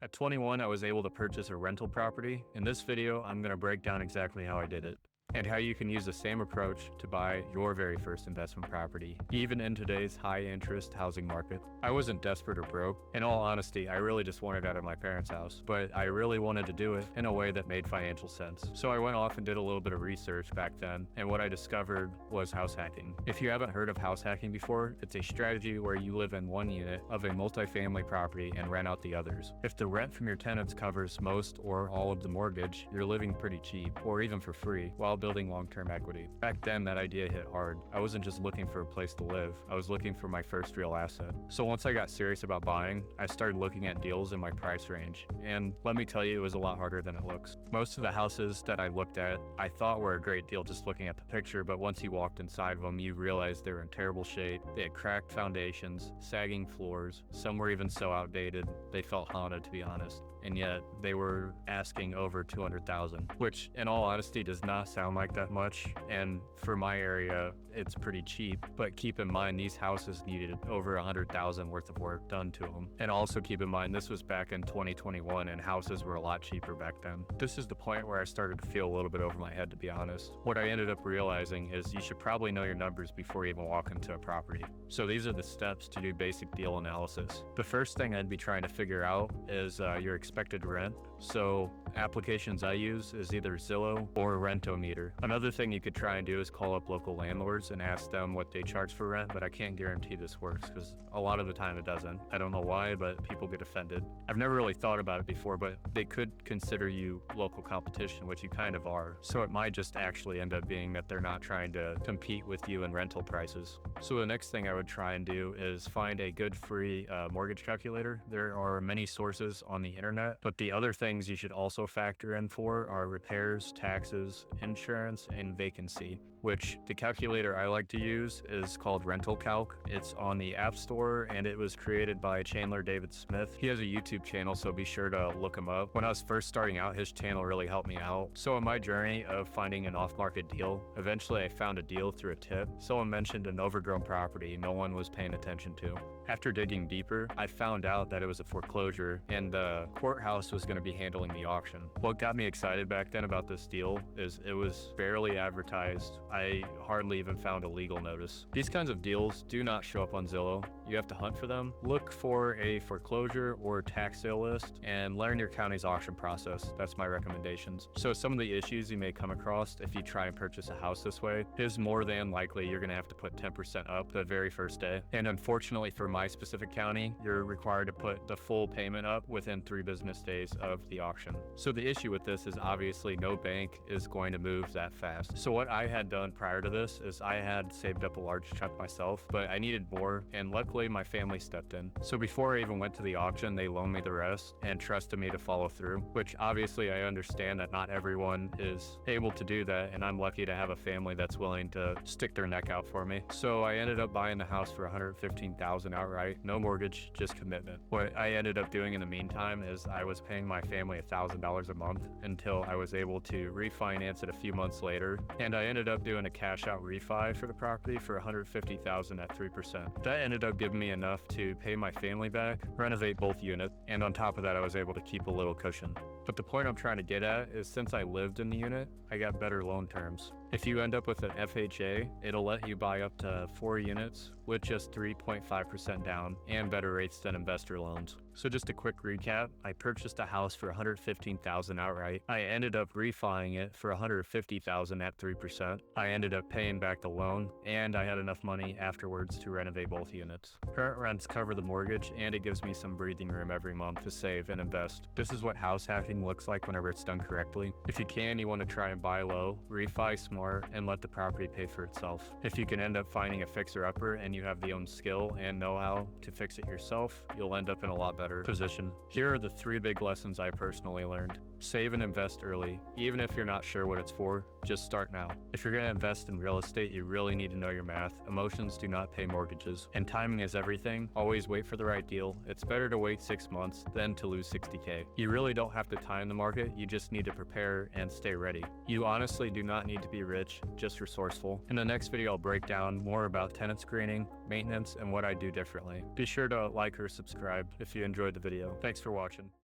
At 21, I was able to purchase a rental property. In this video, I'm going to break down exactly how I did it and how you can use the same approach to buy your very first investment property, even in today's high-interest housing market. I wasn't desperate or broke. In all honesty, I really just wanted out of my parents' house, but I really wanted to do it in a way that made financial sense. So I went off and did a little bit of research back then, and what I discovered was house hacking. If you haven't heard of house hacking before, it's a strategy where you live in one unit of a multifamily property and rent out the others. If the rent from your tenants covers most or all of the mortgage, you're living pretty cheap, or even for free, while building long-term equity. Back then, that idea hit hard. I wasn't just looking for a place to live, I was looking for my first real asset. So once I got serious about buying, I started looking at deals in my price range. And let me tell you, it was a lot harder than it looks. Most of the houses that I looked at, I thought were a great deal just looking at the picture, but once you walked inside of them, you realized they were in terrible shape. They had cracked foundations, sagging floors, some were even so outdated, they felt haunted, to be honest. And yet they were asking over $200,000, which in all honesty does not sound like that much. And for my area, it's pretty cheap. But keep in mind, these houses needed over $100,000 worth of work done to them. And also keep in mind, this was back in 2021 and houses were a lot cheaper back then. This is the point where I started to feel a little bit over my head, to be honest. What I ended up realizing is you should probably know your numbers before you even walk into a property. So these are the steps to do basic deal analysis. The first thing I'd be trying to figure out is your expected rent. So applications I use is either Zillow or Rentometer. Another thing you could try and do is call up local landlords and ask them what they charge for rent, but I can't guarantee this works because a lot of the time it doesn't. I don't know why, but people get offended. I've never really thought about it before, but they could consider you local competition, which you kind of are. So it might just actually end up being that they're not trying to compete with you in rental prices. So the next thing I would try and do is find a good free mortgage calculator. There are many sources on the internet, but the other things you should also factor in for are repairs, taxes, insurance, and vacancy, which the calculator I like to use is called Rental Calc. It's on the App Store and it was created by Chandler David Smith. He has a YouTube channel, so be sure to look him up. When I was first starting out, his channel really helped me out. So in my journey of finding an off-market deal, eventually I found a deal through a tip. Someone mentioned an overgrown property no one was paying attention to. After digging deeper, I found out that it was a foreclosure and the courthouse was going to be handling the auction. What got me excited back then about this deal is it was barely advertised. I hardly even found a legal notice. These kinds of deals do not show up on Zillow. You have to hunt for them. Look for a foreclosure or tax sale list and learn your county's auction process. That's my recommendations. So some of the issues you may come across if you try and purchase a house this way is more than likely you're going to have to put 10% up the very first day. And unfortunately for my specific county, you're required to put the full payment up within 3 business days of the auction. So the issue with this is obviously no bank is going to move that fast. So what I had done prior to this is I had saved up a large chunk myself, but I needed more, and luckily my family stepped in. So before I even went to the auction, they loaned me the rest and trusted me to follow through, which obviously I understand that not everyone is able to do that, and I'm lucky to have a family that's willing to stick their neck out for me. So I ended up buying the house for $115,000 outright, no mortgage, just commitment. What I ended up doing in the meantime is I was paying my family $1,000 a month until I was able to refinance it a few months later, and I ended up doing a cash out refi for the property for $150,000 at 3%. That ended up giving me enough to pay my family back, renovate both units, and on top of that I was able to keep a little cushion. But the point I'm trying to get at is since I lived in the unit, I got better loan terms. If you end up with an FHA, it'll let you buy up to 4 units with just 3.5% down and better rates than investor loans. So just a quick recap, I purchased a house for $115,000 outright. I ended up refining it for $150,000 at 3%. I ended up paying back the loan, and I had enough money afterwards to renovate both units. Current rents cover the mortgage, and it gives me some breathing room every month to save and invest. This is what house hacking looks like whenever it's done correctly. If you can, you want to try and buy low, refi smart, and let the property pay for itself. If you can end up finding a fixer-upper and you have the own skill and know-how to fix it yourself, you'll end up in a lot better position. Here are the 3 big lessons I personally learned. Save and invest early. Even if you're not sure what it's for, just start now. If you're going to invest in real estate, you really need to know your math. Emotions do not pay mortgages, and timing is everything. Always wait for the right deal. It's better to wait 6 months than to lose 60K. You really don't have to time the market. You just need to prepare and stay ready. You honestly do not need to be rich, just resourceful. In the next video, I'll break down more about tenant screening, maintenance, and what I do differently. Be sure to like or subscribe if you enjoyed the video. Thanks for watching.